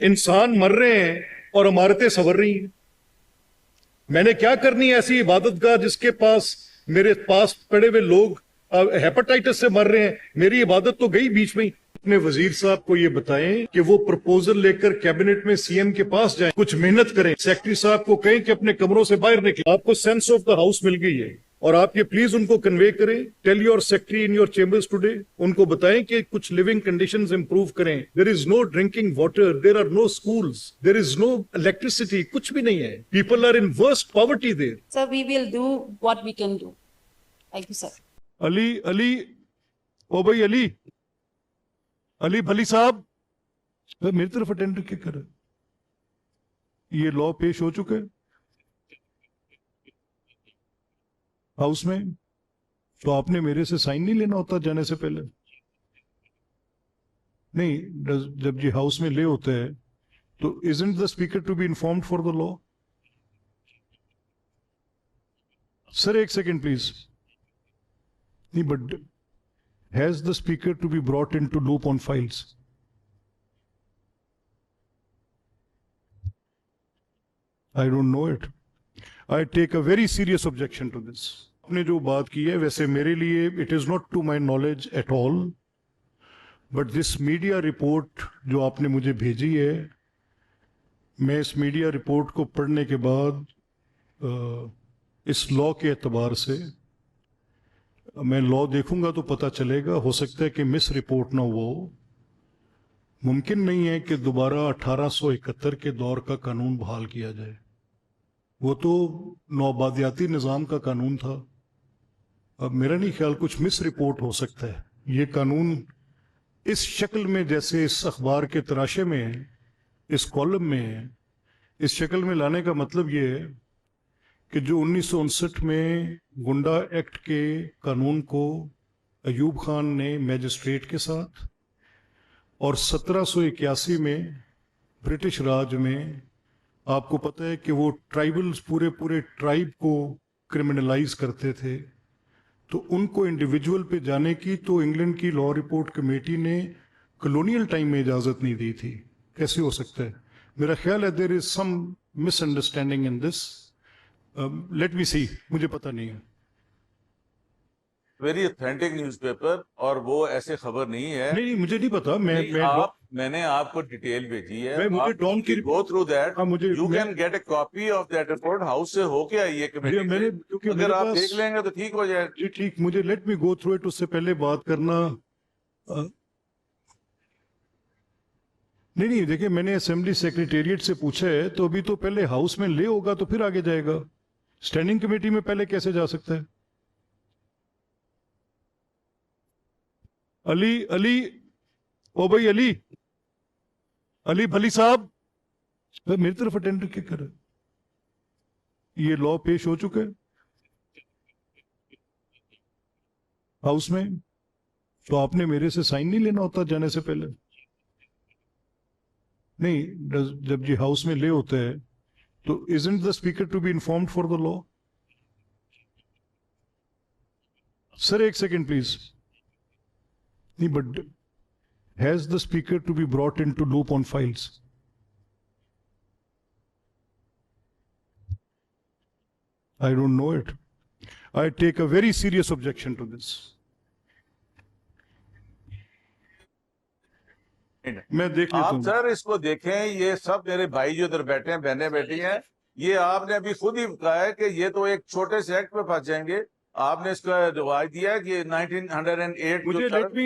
इंसान मर रहे हैं और इमारतें संवर रही हैं। मैंने क्या करनी है ऐसी इबादत गाह जिसके पास मेरे पास पड़े हुए लोग हेपेटाइटिस से मर रहे हैं, मेरी इबादत तो गई बीच में ही। अपने वजीर साहब को ये बताएं कि वो प्रपोजल लेकर कैबिनेट में सीएम के पास जाएं, कुछ मेहनत करें। सेक्रेटरी साहब को कहें कि अपने कमरों से बाहर निकलें। आपको सेंस ऑफ द हाउस मिल गई है और आप ये प्लीज उनको कन्वे करें। Tell your secretary in your chambers today, उनको बताएं कि कुछ लिविंग कंडीशंस इंप्रूव करें। There is no drinking water, there are no schools, there is no electricity, कुछ भी नहीं है। People are in worst poverty there. Sir, we will do what we can do. Thank you, sir. Ali Ali ओ भाई अली अली भली साहब मेरी तरफ अटेंड क्या कर, ये लॉ पेश हो चुका है हाउस में, तो आपने मेरे से साइन नहीं लेना होता जाने से पहले? नहीं, जब ये हाउस में ले होते हैं तो isn't the speaker to be informed for the law? Sir एक सेकेंड प्लीज। नहीं, but has the speaker to be brought into loop on files? I don't know it. I take a very serious objection to this. आपने जो बात की है वैसे मेरे लिए it is not to my knowledge at all, but this media report जो आपने मुझे भेजी है, मैं इस मीडिया रिपोर्ट को पढ़ने के बाद इस लॉ के एतबार से मैं लॉ देखूंगा तो पता चलेगा। हो सकता है कि मिस रिपोर्ट ना हुआ हो। मुमकिन नहीं है कि दोबारा 1871 के दौर का कानून बहाल किया जाए। वो तो नौबादियाती निज़ाम का कानून था। अब मेरा नहीं ख्याल कुछ मिस रिपोर्ट हो सकता है। ये कानून इस शक्ल में, जैसे इस अखबार के तराशे में है, इस कॉलम में है, इस शक्ल में लाने का मतलब ये है कि जो 1959 में गुंडा एक्ट के कानून को अयूब खान ने मैजिस्ट्रेट के साथ और 1781 में ब्रिटिश राज में, आपको पता है कि वो ट्राइबल्स पूरे पूरे ट्राइब को क्रिमिनलाइज करते थे, तो उनको इंडिविजुअल पे जाने की तो इंग्लैंड की लॉ रिपोर्ट कमेटी ने कॉलोनियल टाइम में इजाज़त नहीं दी थी। कैसे हो सकता है? मेरा ख्याल है there is some misunderstanding in this. Let me see, मुझे पता नहीं है। वेरी ऑथेंटिक न्यूज़पेपर, और वो ऐसे खबर नहीं है। नहीं, मुझे नहीं पता। मैंने आपको डिटेल भेजी है। मुझे डॉन की गो थ्रू दैट, मुझे you can get A copy of that report. House से होके आई है कमेटी से। क्योंकि अगर आप देख लेंगे तो ठीक हो जाए। जी ठीक, मुझे let me go through it, उससे पहले बात करना। नहीं, देखिए मैंने असेंबली सेक्रेटेरिएट से पूछा है, तो अभी तो पहले हाउस में ले होगा तो फिर आगे जाएगा। स्टैंडिंग कमेटी में पहले कैसे जा सकता है? अली अली ओ भाई अली अली भली साहब मेरी तरफ अटेंड क्या कर, ये लॉ पेश हो चुका है हाउस में, तो आपने मेरे से साइन नहीं लेना होता जाने से पहले? नहीं, जब ये हाउस में ले होते हैं तो isn't the speaker to be informed for the law? Sir एक सेकेंड प्लीज। नहीं, but has the speaker to be brought into loop on files? I don't know it. I take a very serious objection to this. मैं देख लेता आप हूं। Sir इसको देखें, ये सब मेरे भाई जो इधर बैठे हैं, बहनें बैठी हैं, ये आपने अभी खुद ही कहा है कि ये तो एक छोटे से एक्ट पे फंस जाएंगे। आपने इसका रिवाज दिया है कि 1908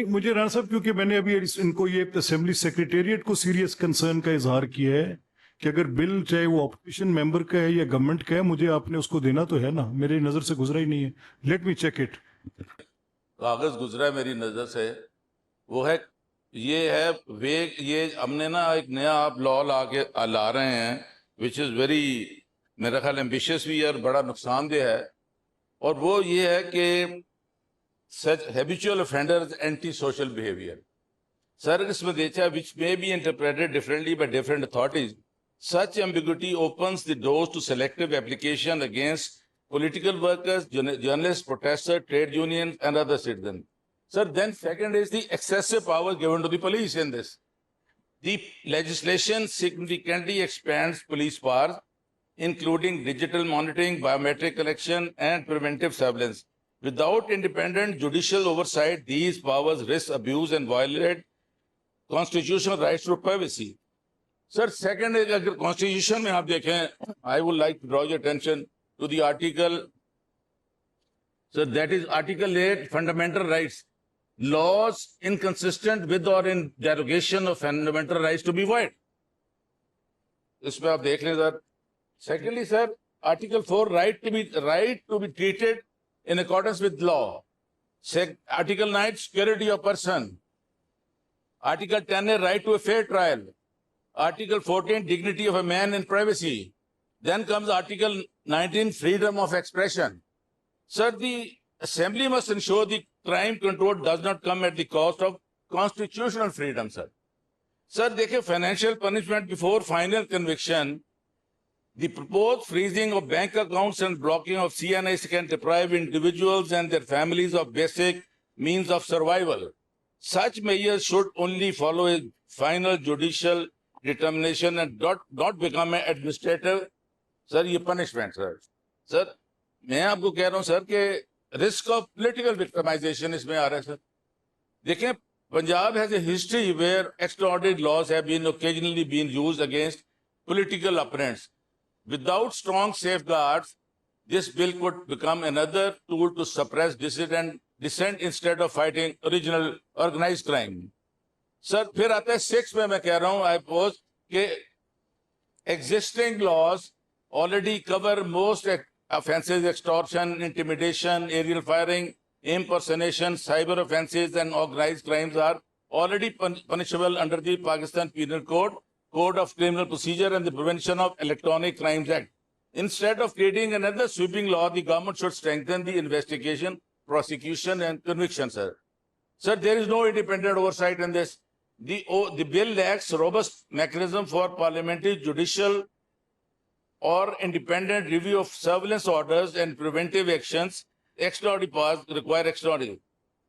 मुझे राणा साहब, क्योंकि मैंने अभी इनको ये असेंबली सेक्रेटेरिएट को सीरियस कंसर्न का इजहार किया है कि अगर बिल चाहे वो ऑपोजिशन मेंबर का है या गवर्नमेंट का है, मुझे आपने उसको देना तो है ना। मेरी नजर से गुजरा ही नहीं है। Let me check it. कागज गुजरा है मेरी नजर से, वो है, ये है वे, ये हमने ना एक नया आप लॉ ला रहे हैं, विच इज़ वेरी, मेरा ख्याल एम्बिशियस भी है और बड़ा नुकसानदेह है। और वो ये है कि such habitual offenders anti social behaviour, sir इसमें देखा है, which may be interpreted differently by different authorities. Such ambiguity opens the doors to selective application against political workers, journalists, protesters, trade unions, and other citizens. Sir, then second is the excessive power given to the police in this. The legislation significantly expands police powers, including digital monitoring, biometric collection, and preventive surveillance. Without independent judicial oversight, these powers risk abuse and violate constitutional rights to privacy. Sir, second is, agar constitution mein aap dekhein, I would like to draw your attention to the article. So that is Article 8, fundamental rights. Laws inconsistent with or in derogation of fundamental rights to be void. इसमें आप देख लें sir. Secondly, sir, Article 4, right to be treated in accordance with law. Article 9, security of person. Article 10, a right to a fair trial. Article 14, dignity of a man in privacy. Then comes Article 19, freedom of expression. Sir, the Assembly must ensure the crime control does not come at the cost of constitutional freedom, sir. Sir, dekhe, financial punishment before final conviction. The proposed freezing of bank accounts and blocking of CNIs can deprive individuals and their families of basic means of survival. Such measures should only follow a final judicial determination and not become an administrative, sir, ये punishment, sir. Sir, मैं आपको कह रहा हूँ sir कि risk of political victimization इसमें आ रहा है सर. देखें, Punjab has a history where extraordinary laws have been occasionally been used against political opponents. Without strong safeguards, this bill could become another tool to suppress dissent instead of fighting original organized crime. Sir, फिर आता है 6 में मैं कह रहा हूँ, I pose कि existing laws already cover most offenses, extortion, intimidation, aerial firing, impersonation, cyber offenses, and organized crimes are already punishable under the Pakistan Penal Code, Code of Criminal Procedure, and the Prevention of Electronic Crimes Act. Instead of creating another sweeping law, the government should strengthen the investigation, prosecution, and conviction, sir. Sir, there is no independent oversight in this. The bill lacks robust mechanism for parliamentary, judicial, or independent review of surveillance orders and preventive actions. Extraordinary powers require extraordinary.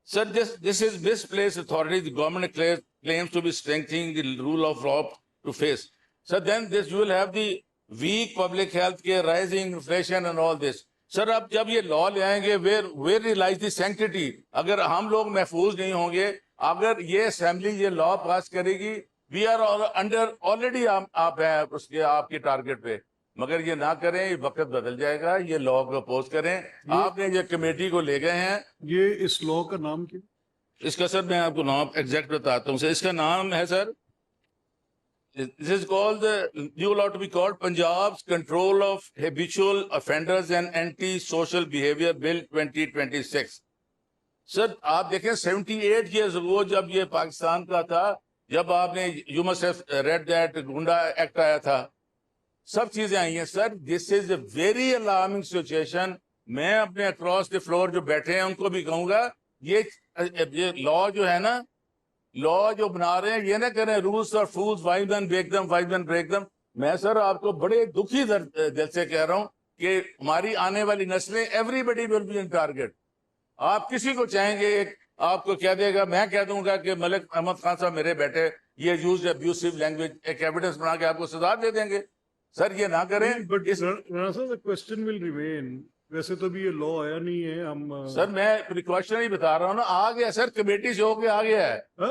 Sir, this is misplaced authority. The government claims to be strengthening the rule of law to face. So then you will have the weak public health care, rising inflation and all this. Sir, अब जब ये law ले आएंगे, where lies the sanctity? अगर हम लोग महफूज नहीं होंगे, अगर ये assembly ये law pass करेगी, we are already आप है उसके आपके target पे. मगर ये ना करें, ये वक्त बदल जाएगा, ये लॉ को अपोज करें. आपने ये कमेटी को ले गए हैं. ये इस लॉ का नाम क्या? इसका सर मैं आपको नाम एग्जैक्ट बताता हूँ सर. इसका नाम है sir, this is called the new law to be called Punjab's Control of Habitual Offenders and Anti-Social Behavior Bill 2026. Sir आप देखें 78 years ago जब ये पाकिस्तान का था, जब आपने you must have read that गुंडा एक्ट आया था, सब चीजें आई हैं sir. This is a very alarming situation. मैं अपने अक्रॉस द फ्लोर जो बैठे हैं उनको भी कहूंगा, ये लॉ जो है ना, लॉ जो बना रहे हैं, ये ना करें रूल्स और fools, wise then break them, wise then break them. मैं सर आपको बड़े दुखी दिल से कह रहा हूं कि हमारी आने वाली नस्लें, everybody will be in target. आप किसी को चाहेंगे, आपको कह देगा, मैं कह दूंगा कि मलिक अहमद खान साहब मेरे बैठे ये यूज्ड अब्यूसिव लैंग्वेज, एक एविडेंस बना के आपको सजा दे देंगे. सर ये ना करें. बट राणा साहब, द क्वेश्चन विल रिमेन. वैसे तो भी ये लॉ आया नहीं है. हम सर मैं प्रिकॉशनरी बता रहा हूँ ना, आ गया सर, कमेटी से होके आ गया है.